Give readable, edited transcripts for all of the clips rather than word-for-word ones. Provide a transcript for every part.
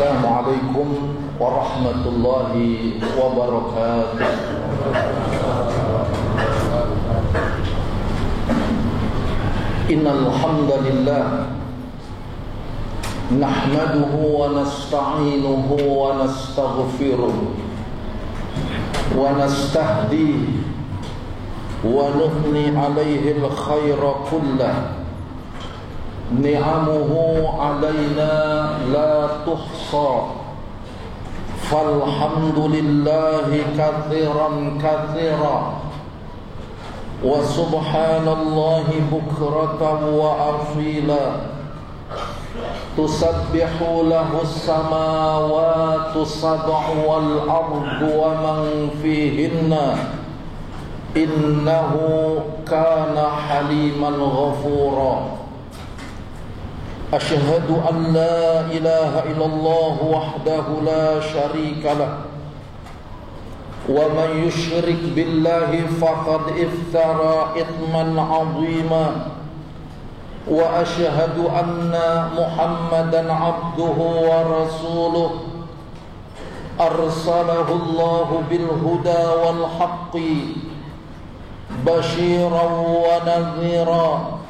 Assalamualaikum warahmatullahi wabarakatuh. Innal hamdalillah nahmaduhu wa nasta'inuhu wa nastaghfiruh wa nastahdihi wa nuthni 'alaihi al-khaira kullah. Ni'amuhu 'alaina la tuhsa, falhamdulillahi katsiran katsira, wa subhanallahi bukratan wa asila. Tusabbihu lahu as-samawati sab'u wal ardu wa man fihinna, innahu kana haliman ghafura. Asyhadu an la ilaha illallah wahdahu la syarika lah, wa man yusyrik billahi faqad iftara ithman 'azima. Wa asyhadu anna Muhammadan 'abduhu wa rasuluh, arsalahu Allahu bil huda wal haqqi basyiran wa nadhira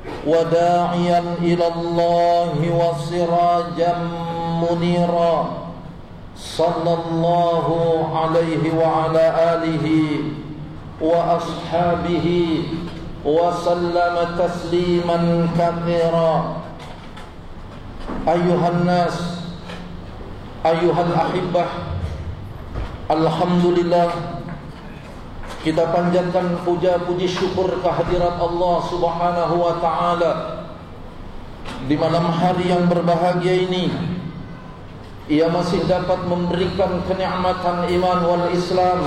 wa da'iyan ila Allahi wa sirajan munira. Sallallahu alaihi wa ala alihi wa ashabihi wa sallama tasliman katsira. Ayuhan nas, ayuhal ahibbah, alhamdulillah, kita panjatkan puja-puji syukur kehadirat Allah Subhanahu wa ta'ala di malam hari yang berbahagia ini. Ia masih dapat memberikan kenikmatan iman wal Islam,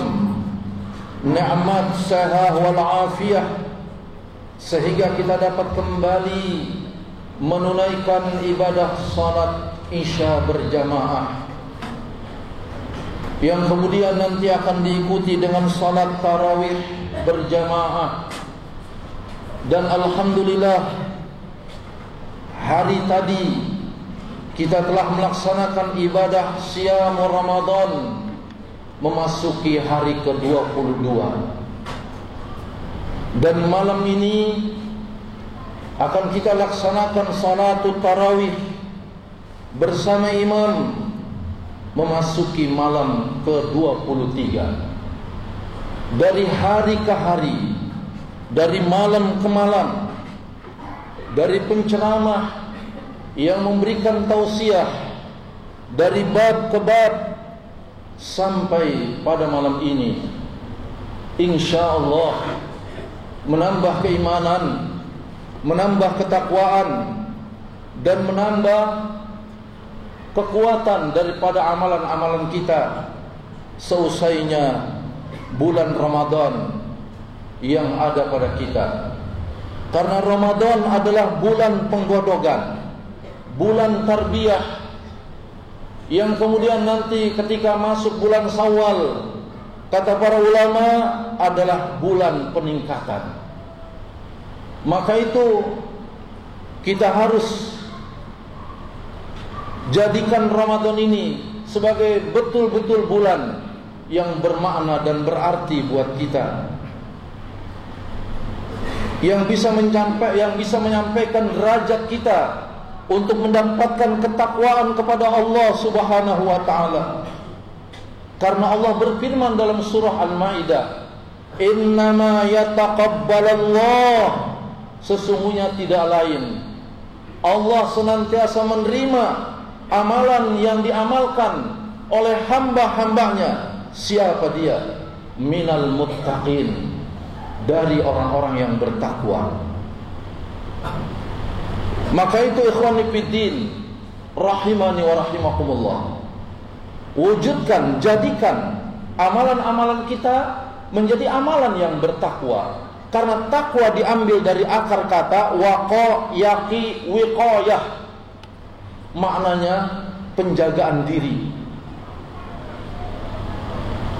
nikmat sehat wal afiyah, sehingga kita dapat kembali menunaikan ibadah salat Isya berjamaah, yang kemudian nanti akan diikuti dengan salat tarawih berjamaah. Dan alhamdulillah, hari tadi kita telah melaksanakan ibadah Siyam Ramadan memasuki hari ke-22. Dan malam ini akan kita laksanakan salatul tarawih bersama imam memasuki malam ke-23. Dari hari ke hari, dari malam ke malam, dari penceramah yang memberikan tausiah, dari bab ke bab, sampai pada malam ini, insyaallah menambah keimanan, menambah ketakwaan, dan menambah kekuatan daripada amalan-amalan kita seusainya bulan Ramadan yang ada pada kita. Karena Ramadan adalah bulan penggodogan, bulan tarbiyah, yang kemudian nanti ketika masuk bulan Syawal, kata para ulama, adalah bulan peningkatan. Maka itu kita harus jadikan Ramadan ini sebagai betul-betul bulan yang bermakna dan berarti buat kita, yang bisa menyampaikan derajat kita untuk mendapatkan ketakwaan kepada Allah Subhanahu wa ta'ala. Karena Allah berfirman dalam surah Al-Maidah, innama yataqabbalallah, sesungguhnya tidak lain Allah senantiasa menerima amalan yang diamalkan oleh hamba-hambanya. Siapa dia? Minal muttaqin, dari orang-orang yang bertakwa. Maka itu ikhwani fiddin rahimani wa rahimakumullah, wujudkan, jadikan amalan-amalan kita menjadi amalan yang bertakwa. Karena takwa diambil dari akar kata waqa yaqi wiqayah, maknanya penjagaan diri,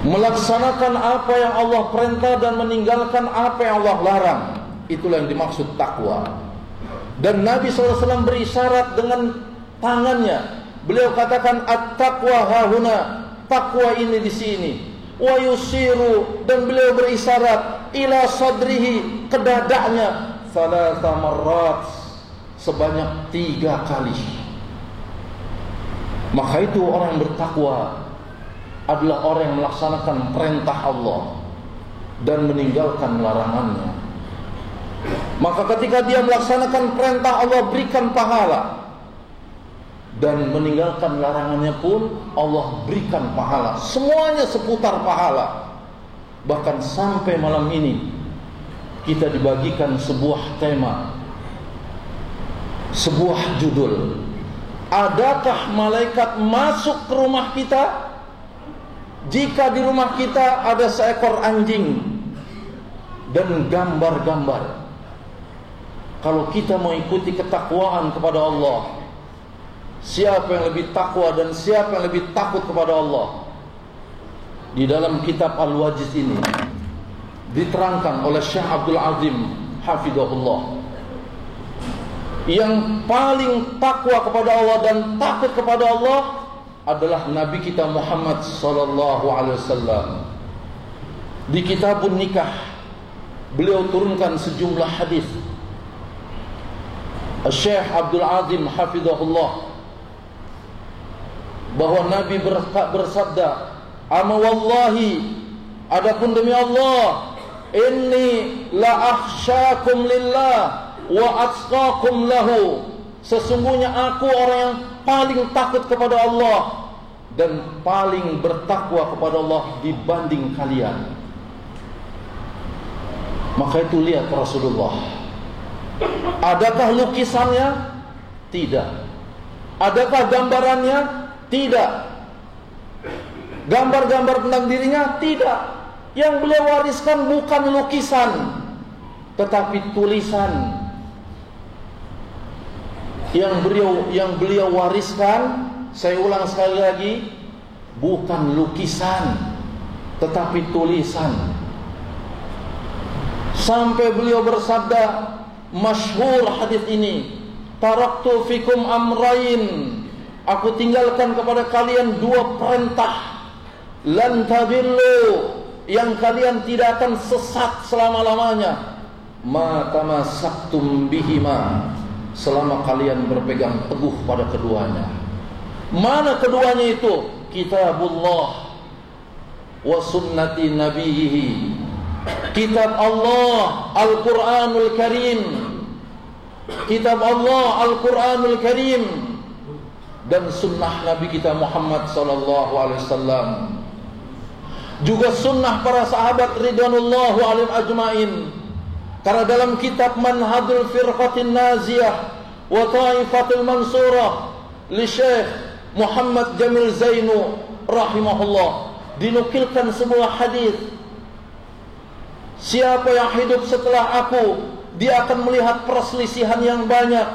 melaksanakan apa yang Allah perintah dan meninggalkan apa yang Allah larang. Itulah yang dimaksud takwa. Dan Nabi SAW berisyarat dengan tangannya beliau katakan at-taqwa hahuna, takwa ini di sini. Wa yusiru, dan beliau berisyarat ila sadrihi, ke dadanya, salasa marrat, sebanyak 3 kali. Maka itu orang yang bertakwa adalah orang yang melaksanakan perintah Allah dan meninggalkan larangannya. Maka ketika dia melaksanakan perintah Allah, berikan pahala, dan meninggalkan larangannya pun Allah berikan pahala. Semuanya seputar pahala. Bahkan sampai malam ini kita dibagikan sebuah tema, sebuah judul. Adakah malaikat masuk ke rumah kita jika di rumah kita ada seekor anjing dan gambar-gambar? Kalau kita mau ikuti ketakwaan kepada Allah, siapa yang lebih takwa dan siapa yang lebih takut kepada Allah? Di dalam kitab Al-Wajiz ini diterangkan oleh Syekh Abdul Azim hafizahullah, yang paling takwa kepada Allah dan takut kepada Allah adalah Nabi kita Muhammad sallallahu alaihi wasallam. Di kitabun nikah beliau turunkan sejumlah hadis. Syekh Abdul Azim hafizahullah, bahwa Nabi bersabda, "Ama wallahi, adapun demi Allah, inni la akhsyakum lillah wa atqakum lahu." Sesungguhnya aku orang yang paling takut kepada Allah dan paling bertakwa kepada Allah dibanding kalian. Maka itu lihat Rasulullah. Adakah lukisannya? Tidak. Adakah gambarannya? Tidak. Gambar-gambar tentang dirinya? Tidak. Yang beliau wariskan bukan lukisan, tetapi tulisan. Yang beliau wariskan, saya ulang sekali lagi, bukan lukisan, tetapi tulisan. Sampai beliau bersabda, masyhur hadis ini, taraktu fikum amrayn, aku tinggalkan kepada kalian 2 perintah, lan tadillu, yang kalian tidak akan sesat selama-lamanya, ma tamassaktum bihima, selama kalian berpegang teguh pada keduanya. Mana keduanya itu? Kitabullah wa sunnati nabiyhi. Kitab Allah Al-Quranul Karim, kitab Allah Al-Quranul Karim, dan sunnah Nabi kita Muhammad sallallahu alaihi wasallam. Juga sunnah para sahabat ridwanullahu alaihim ajmain. Karena dalam kitab Manhajul Firqatin Naziyah wa Taifatul Mansurah li Syekh Muhammad Jamil Zainu rahimahullah, dinukilkan sebuah hadis, siapa yang hidup setelah aku, dia akan melihat perselisihan yang banyak.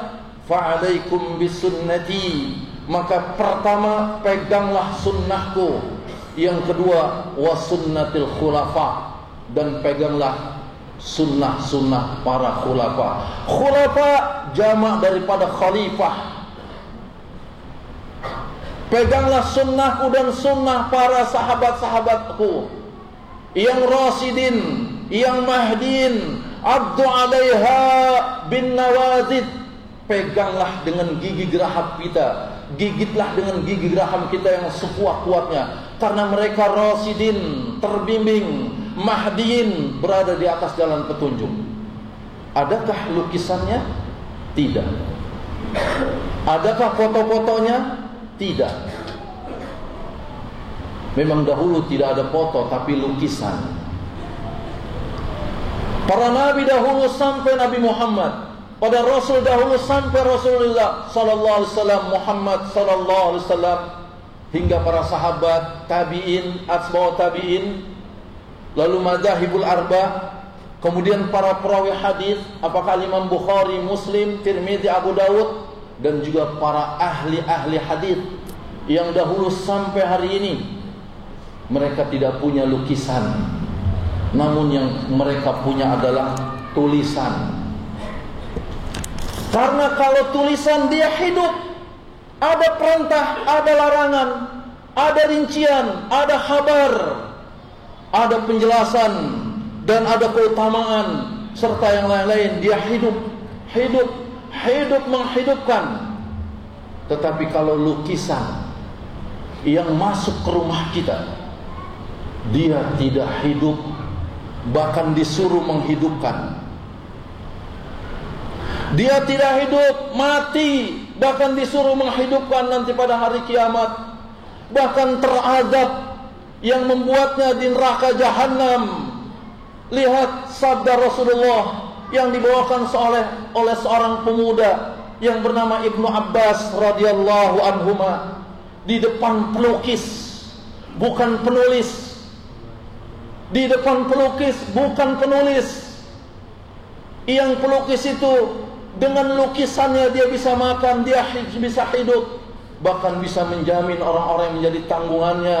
Fa'alaikum bisunnati, maka pertama peganglah sunnahku, yang kedua wasunnatil khulafa, dan peganglah sunnah-sunnah para khulafa. Khulafa jamak daripada khalifah. Peganglah sunnahku dan sunnah para sahabat-sahabatku yang rasidin, yang mahdin, abdu alaiha bin nawazid. Peganglah dengan gigi geraham kita, gigitlah dengan gigi geraham kita yang sekuat-kuatnya, karena mereka rasidin, terbimbing, mahdin, berada di atas jalan petunjuk. Adakah lukisannya? Tidak. Adakah foto-fotonya? Tidak. Memang dahulu tidak ada foto, tapi lukisan. Para nabi dahulu sampai Nabi Muhammad, pada Rasul dahulu sampai Rasulullah sallallahu alaihi wasallam, Muhammad sallallahu alaihi wasallam, hingga para sahabat, tabi'in, atba'ut tabi'in, lalu madzhabul arba, kemudian para perawi hadis, apakah Imam Bukhari, Muslim, Tirmidzi, Abu Dawud, dan juga para ahli-ahli hadis yang dahulu sampai hari ini. Mereka tidak punya lukisan, namun yang mereka punya adalah tulisan. Karena kalau tulisan dia hidup, Ada perintah, ada larangan, ada rincian, ada kabar, ada penjelasan, dan ada keutamaan, serta yang lain-lain. Dia hidup menghidupkan. Tetapi kalau lukisan yang masuk ke rumah kita, dia tidak hidup, bahkan disuruh menghidupkan. Dia tidak hidup, mati, bahkan disuruh menghidupkan nanti pada hari kiamat. Bahkan terazab yang membuatnya di neraka jahanam. Lihat sabda Rasulullah yang dibawakan oleh seorang pemuda yang bernama Ibnu Abbas radhiyallahu anhuma, di depan pelukis, bukan penulis. Di depan pelukis, bukan penulis. Yang pelukis itu dengan lukisannya dia bisa makan, dia bisa hidup, bahkan bisa menjamin orang-orang yang menjadi tanggungannya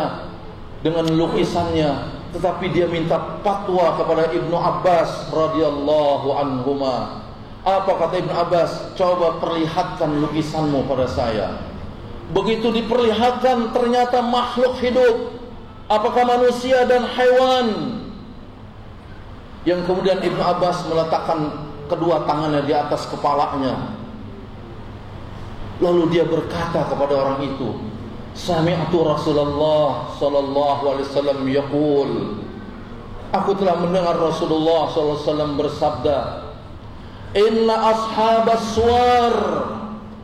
dengan lukisannya. Tetapi dia minta fatwa kepada Ibnu Abbas radhiyallahu anhuma. Apa kata Ibnu Abbas? Coba perlihatkan lukisanmu pada saya. Begitu diperlihatkan, ternyata makhluk hidup, apakah manusia dan hewan. Yang kemudian Ibnu Abbas meletakkan kedua tangannya di atas kepalanya. Lalu dia berkata kepada orang itu, "Sami'tu Rasulullah sallallahu alaihi wasallam yaqul." Aku telah mendengar Rasulullah sallallahu alaihi wasallam bersabda, "Inna ashabas suwar."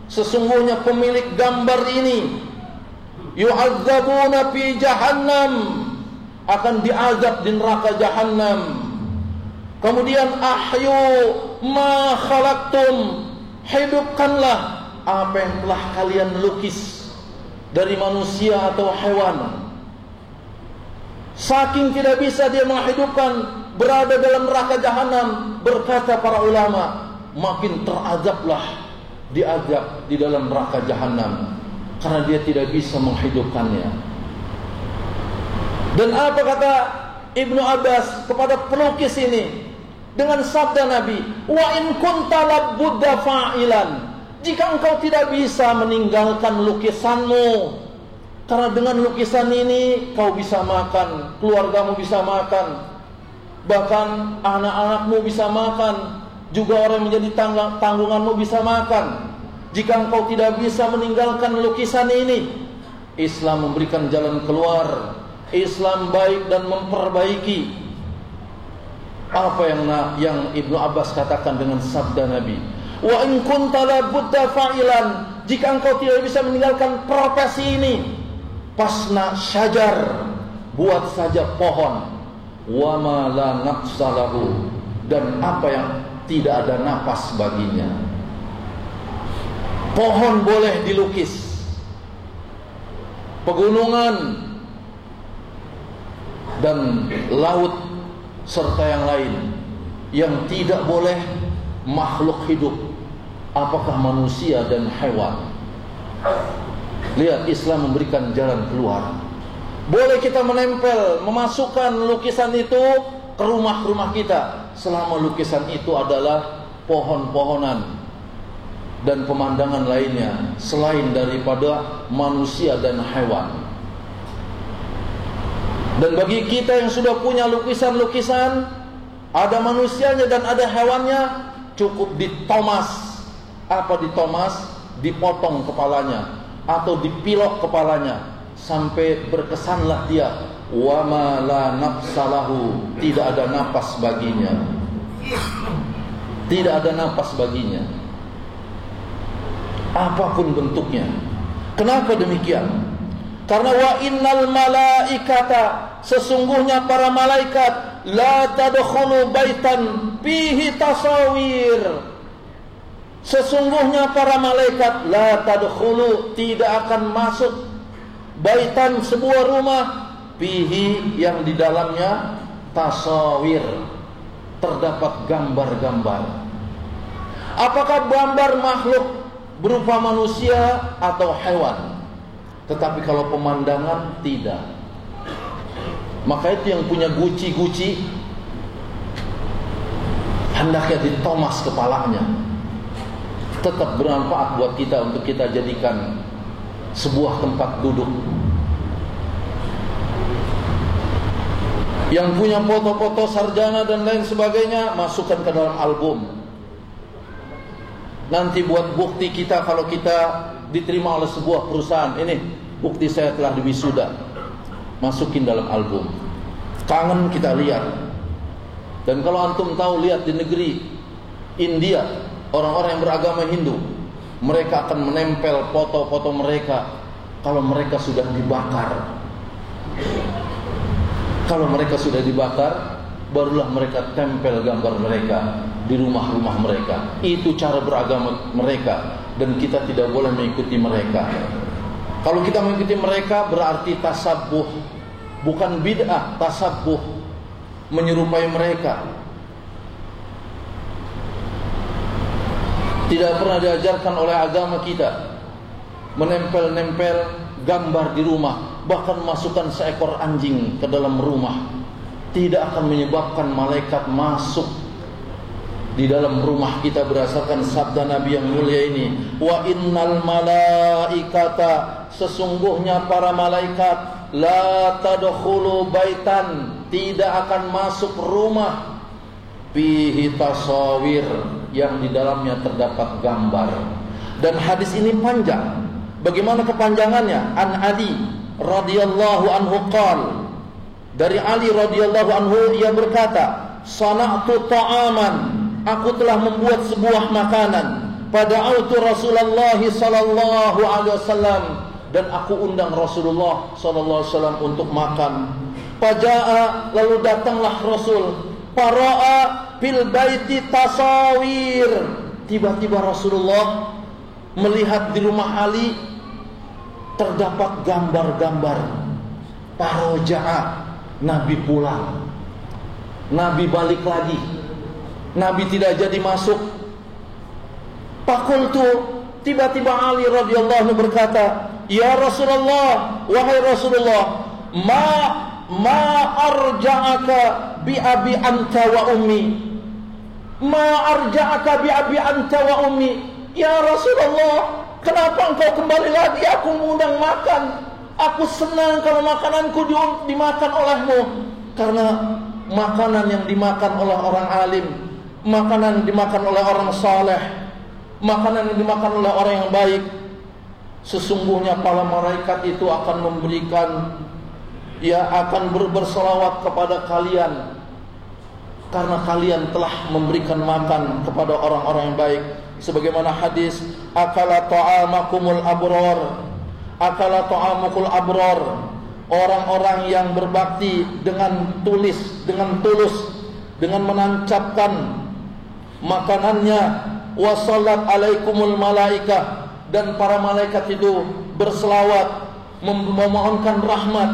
Sesungguhnya pemilik gambar ini yu'adzabuna fi jahannam, akan diazab di neraka jahannam. Kemudian ahyu ma khalaqtum, hidupkanlah apa yang telah kalian lukis dari manusia atau hewan. Saking tidak bisa dia menghidupkan, berada dalam neraka jahanam, berkata para ulama, makin terazablah, diazab di dalam neraka jahanam, karena dia tidak bisa menghidupkannya. Dan apa kata Ibnu Abbas kepada pelukis ini dengan sabda Nabi, "Wa in kunta labudda fa'ilan." Jika engkau tidak bisa meninggalkan lukisanmu, karena dengan lukisan ini kau bisa makan, keluargamu bisa makan, bahkan anak-anakmu bisa makan, juga orang yang menjadi tanggunganmu bisa makan. Jika engkau tidak bisa meninggalkan lukisan ini, Islam memberikan jalan keluar. Islam baik dan memperbaiki. Apa yang Ibnu Abbas katakan dengan sabda Nabi, "Wa in kunta la budda fa'ilan." Jika engkau tidak bisa meninggalkan profesi ini, pasna syajar, buat saja pohon. Wa ma la nafsalahu, dan apa yang tidak ada napas baginya. Pohon boleh dilukis, pegunungan dan laut serta yang lain. Yang tidak boleh makhluk hidup, apakah manusia dan hewan. Lihat, Islam memberikan jalan keluar. Boleh kita menempel, memasukkan lukisan itu ke rumah-rumah kita, selama lukisan itu adalah pohon-pohonan dan pemandangan lainnya selain daripada manusia dan hewan. Dan bagi kita yang sudah punya lukisan-lukisan, ada manusianya dan ada hewannya, cukup ditomas. Apa ditomas? Dipotong kepalanya atau dipilok kepalanya sampai berkesanlah dia, wa ma la nafsalahu, tidak ada napas baginya. Tidak ada napas baginya, apapun bentuknya. Kenapa demikian? Karena wa innal malaikata, sesungguhnya para malaikat, la tadkhulu baitan fihi tasawir. Sesungguhnya para malaikat, la tadkhulu, tidak akan masuk, baitan, sebuah rumah, fihi, yang di dalamnya tasawir, terdapat gambar-gambar. Apakah gambar makhluk berupa manusia atau hewan? Tetapi kalau pemandangan, tidak. Maka itu yang punya guci-guci, hendaknya ditomas kepalanya. Tetap bermanfaat buat kita, untuk kita jadikan sebuah tempat duduk. Yang punya foto-foto sarjana dan lain sebagainya, masukkan ke dalam album. Nanti buat bukti kita kalau kita diterima oleh sebuah perusahaan. Ini bukti saya telah diwisuda. Masukin dalam album. Kangen kita lihat. Dan kalau antum tahu, lihat di negeri India, orang-orang yang beragama Hindu, mereka akan menempel foto-foto mereka kalau mereka sudah dibakar. Kalau mereka sudah dibakar, barulah mereka tempel gambar mereka di rumah-rumah mereka. Itu cara beragama mereka, dan kita tidak boleh mengikuti mereka. Kalau kita mengikuti mereka berarti tasabbuh, bukan bid'ah, tasabbuh, menyerupai mereka. Tidak pernah diajarkan oleh agama kita menempel-nempel gambar di rumah. Bahkan masukkan seekor anjing ke dalam rumah tidak akan menyebabkan malaikat masuk di dalam rumah kita, berdasarkan sabda Nabi yang mulia ini, wa innal malaikata, sesungguhnya para malaikat, la tadkhulu baitan, tidak akan masuk rumah, fihi tasawir, yang di dalamnya terdapat gambar. Dan hadis ini panjang. Bagaimana kepanjangannya? An Ali radhiyallahu anhu qala, dari Ali radhiyallahu anhu ia berkata, sana'tu ta'aman, aku telah membuat sebuah makanan, pada'autu Rasulullah sallallahu alaihi wasallam, dan aku undang Rasulullah sallallahu alaihi wasallam untuk makan. Faja'a, lalu datanglah Rasul, fara'a fil baiti tasawir, tiba-tiba Rasulullah melihat di rumah Ali terdapat gambar-gambar. Faroja'a, Nabi pulang, Nabi balik lagi, Nabi tidak jadi masuk. Fakultu, tiba-tiba Ali radhiyallahu anhu berkata, ya Rasulullah, wahai Rasulullah, ma arja'aka bi abi anta wa ummi, ma arja'aka bi abi anta wa ummi. Ya Rasulullah, kenapa engkau kembali lagi? Aku mengundang makan. Aku senang kalau makananku dimakan olehmu. Karena makanan yang dimakan oleh orang alim, makanan yang dimakan oleh orang saleh, makanan yang dimakan oleh orang yang baik, sesungguhnya para malaikat itu akan memberikan, akan berselawat kepada kalian, karena kalian telah memberikan makan kepada orang-orang yang baik. Sebagaimana hadis, akala ta'amakumul abrar, akala ta'amukul abrar, orang-orang yang berbakti dengan tulus, dengan menancapkan makanannya. Wassalat alaikumul malaikah, dan para malaikat itu berselawat, memohonkan rahmat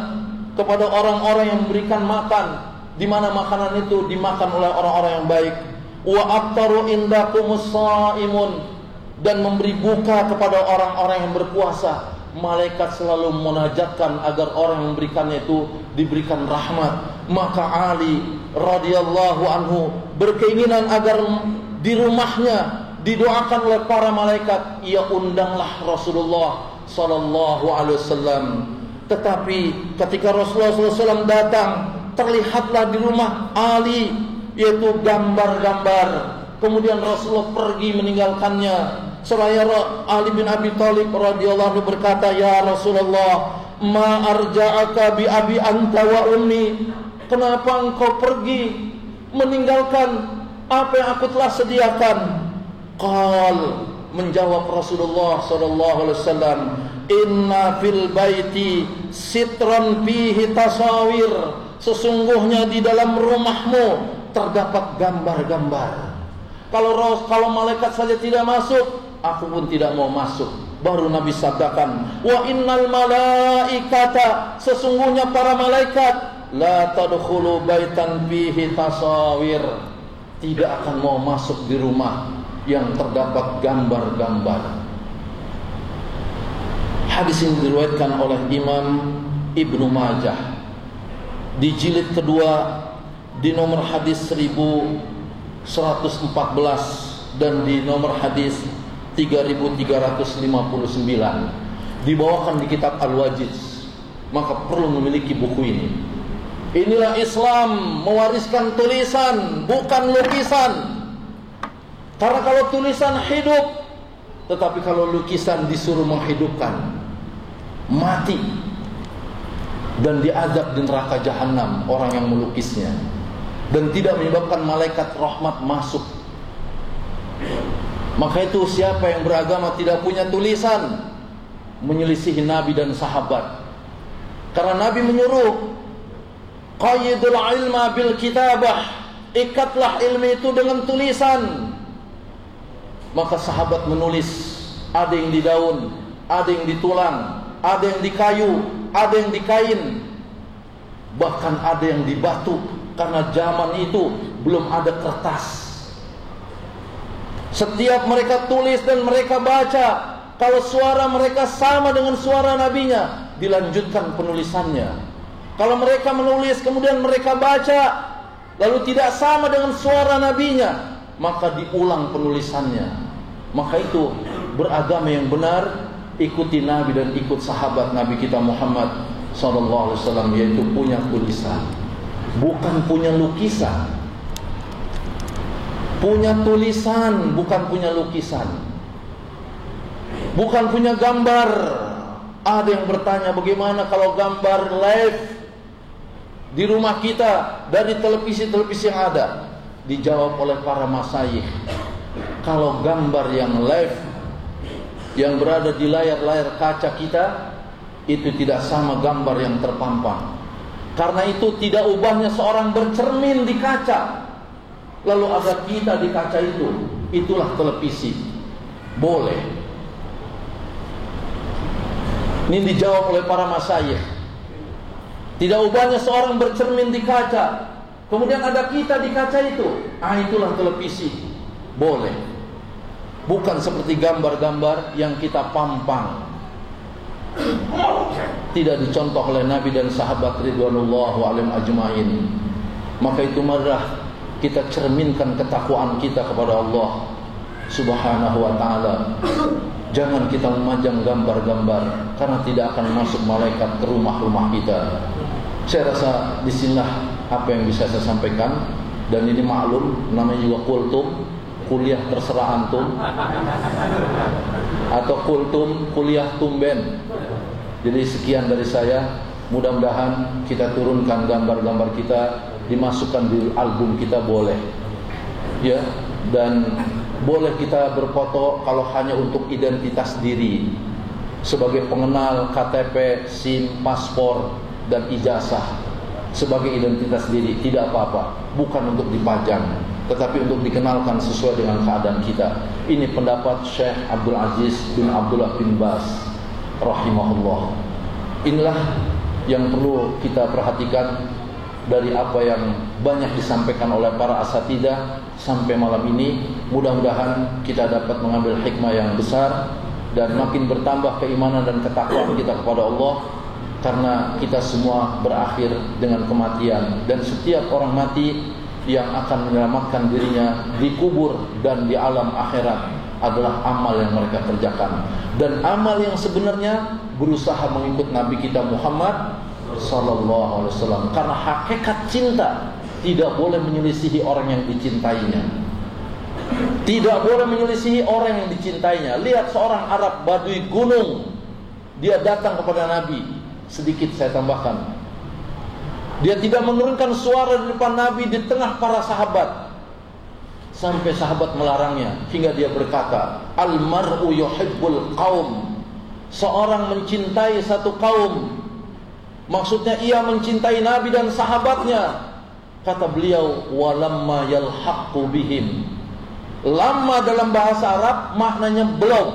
kepada orang-orang yang memberikan makan, di mana makanan itu dimakan oleh orang-orang yang baik. Wa aftaru indakumus shaimun, dan memberi buka kepada orang-orang yang berpuasa. Malaikat selalu menajatkan agar orang yang memberikannya itu diberikan rahmat. Maka Ali radhiyallahu anhu berkeinginan agar di rumahnya didoakan oleh para malaikat. Ia undanglah Rasulullah sallallahu alaihi wasallam. Tetapi ketika Rasulullah sallallahu alaihi wasallam datang, terlihatlah di rumah Ali yaitu gambar-gambar. Kemudian Rasulullah pergi meninggalkannya. Seraya Ali bin Abi Thalib radhiyallahu anhu berkata, ya Rasulullah, ma arja'aka bi abi anta wa ummi, kenapa engkau pergi meninggalkan apa yang aku telah sediakan? Qal, menjawab Rasulullah sallallahu alaihi wasallam, inna fil baiti sitran fihi tasawir, sesungguhnya di dalam rumahmu terdapat gambar-gambar. Kalau malaikat saja tidak masuk, aku pun tidak mau masuk. Baru Nabi sabdakan, wa innal malaikata, sesungguhnya para malaikat, la tadkhulu baitan fihi tasawir, tidak akan mau masuk di rumah yang terdapat gambar-gambar. Hadis ini diriwayatkan oleh Imam Ibnu Majah di jilid kedua, di nomor hadis 1114 dan di nomor hadis 3359. dibawakan di kitab Al-Wajiz. Maka perlu memiliki buku ini. Inilah Islam, mewariskan tulisan, bukan lukisan. Karena kalau tulisan hidup, tetapi kalau lukisan disuruh menghidupkan, mati dan diazab di neraka jahanam orang yang melukisnya, dan tidak menyebabkan malaikat rahmat masuk. Maka itu siapa yang beragama tidak punya tulisan, menyelisihi Nabi dan sahabat. Karena Nabi menyuruh, qayyidul ilma bil kitabah, ikatlah ilmu itu dengan tulisan. Maka sahabat menulis, ada yang di daun, ada yang di tulang, ada yang di kayu, ada yang di kain, bahkan ada yang di batu. Karena zaman itu belum ada kertas. Setiap mereka tulis dan mereka baca, kalau suara mereka sama dengan suara nabinya, dilanjutkan penulisannya. Kalau mereka menulis kemudian mereka baca, lalu tidak sama dengan suara nabinya, maka diulang penulisannya. Maka itu beragama yang benar, ikuti Nabi dan ikut sahabat Nabi kita Muhammad SAW, yaitu punya tulisan, bukan punya lukisan. Punya tulisan, bukan punya lukisan. Bukan punya gambar. Ada yang bertanya, bagaimana kalau gambar live di rumah kita dari televisi-televisi yang ada? Dijawab oleh para masyayikh, kalau gambar yang live yang berada di layar-layar kaca kita, itu tidak sama gambar yang terpampang. Karena itu tidak ubahnya seorang bercermin di kaca, lalu ada kita di kaca itu, itulah televisi. Boleh. Ini dijawab oleh para masyayikh. Tidak ubahnya seorang bercermin di kaca, kemudian ada kita di kaca itu, itulah televisi. Boleh. Bukan seperti gambar-gambar yang kita pampang. Tidak dicontoh oleh Nabi dan sahabat ridwanullah alaihim ajmain. Maka itu marilah kita cerminkan ketakwaan kita kepada Allah Subhanahu wa ta'ala. Jangan kita memajang gambar-gambar, karena tidak akan masuk malaikat ke rumah-rumah kita. Saya rasa disinilah apa yang bisa saya sampaikan. Dan ini maklum, namanya juga kultum, kuliah terserah antum, atau kultum, kuliah tumben. Jadi sekian dari saya. Mudah-mudahan kita turunkan gambar-gambar kita, dimasukkan di album kita, boleh ya. Dan boleh kita berfoto kalau hanya untuk identitas diri, sebagai pengenal KTP, SIM, paspor, dan ijazah, sebagai identitas diri, tidak apa-apa. Bukan untuk dipajang, tetapi untuk dikenalkan sesuai dengan keadaan kita. Ini pendapat Syekh Abdul Aziz bin Abdullah bin Baz rahimahullah. Inilah yang perlu kita perhatikan dari apa yang banyak disampaikan oleh para asatidzah sampai malam ini. Mudah-mudahan kita dapat mengambil hikmah yang besar dan makin bertambah keimanan dan ketakwaan kita kepada Allah, karena kita semua berakhir dengan kematian, dan setiap orang mati yang akan menyelamatkan dirinya di kubur dan di alam akhirat adalah amal yang mereka kerjakan. Dan amal yang sebenarnya berusaha mengikut Nabi kita Muhammad sallallahu alaihi wasallam. Karena hakikat cinta tidak boleh menyelisihi orang yang dicintainya. Tidak boleh menyelisihi orang yang dicintainya. Lihat seorang Arab Badui gunung, dia datang kepada Nabi. Sedikit saya tambahkan, dia tidak menurunkan suara di depan Nabi di tengah para sahabat, sampai sahabat melarangnya, hingga dia berkata, al-mar'u yuhibbul qaum. Seorang mencintai satu kaum, maksudnya ia mencintai Nabi dan sahabatnya. Kata beliau, walamma yalhaqu bihim. Lama dalam bahasa Arab maknanya belum,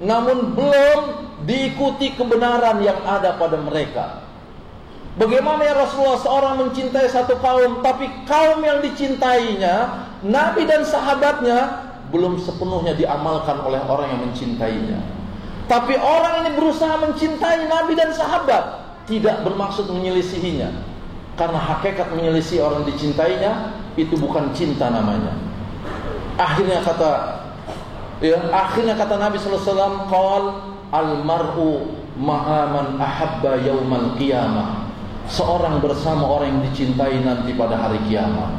namun belum diikuti kebenaran yang ada pada mereka. Bagaimana ya Rasulullah seorang mencintai satu kaum, tapi kaum yang dicintainya, Nabi dan sahabatnya, belum sepenuhnya diamalkan oleh orang yang mencintainya. Tapi orang ini berusaha mencintai Nabi dan sahabat, tidak bermaksud menyelisihinya. Karena hakikat menyelisih orang dicintainya, itu bukan cinta namanya. Akhirnya kata Nabi sallallahu alaihi wasallam, qal Al-mar'u ma'a man ahabba yaumal qiyamah. Seorang bersama orang yang dicintai nanti pada hari kiamat.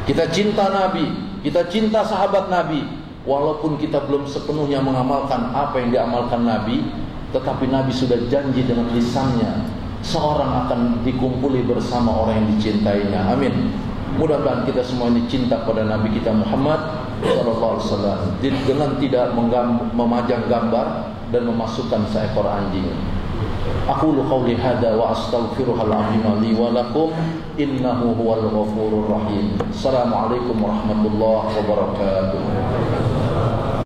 Kita cinta Nabi, kita cinta sahabat Nabi, walaupun kita belum sepenuhnya mengamalkan apa yang diamalkan Nabi, tetapi Nabi sudah janji dengan lisannya, seorang akan dikumpuli bersama orang yang dicintainya. Amin. Mudah-mudahan kita semua ini cinta pada Nabi kita Muhammad sallallahu alaihi wasallam dengan tidak memajang gambar dan memasukkan seekor anjing. Aqulu qawli hadza wa astaghfirullahal azim li wa lakum innahu huwal ghafurur rahim. Assalamualaikum warahmatullahi wabarakatuh.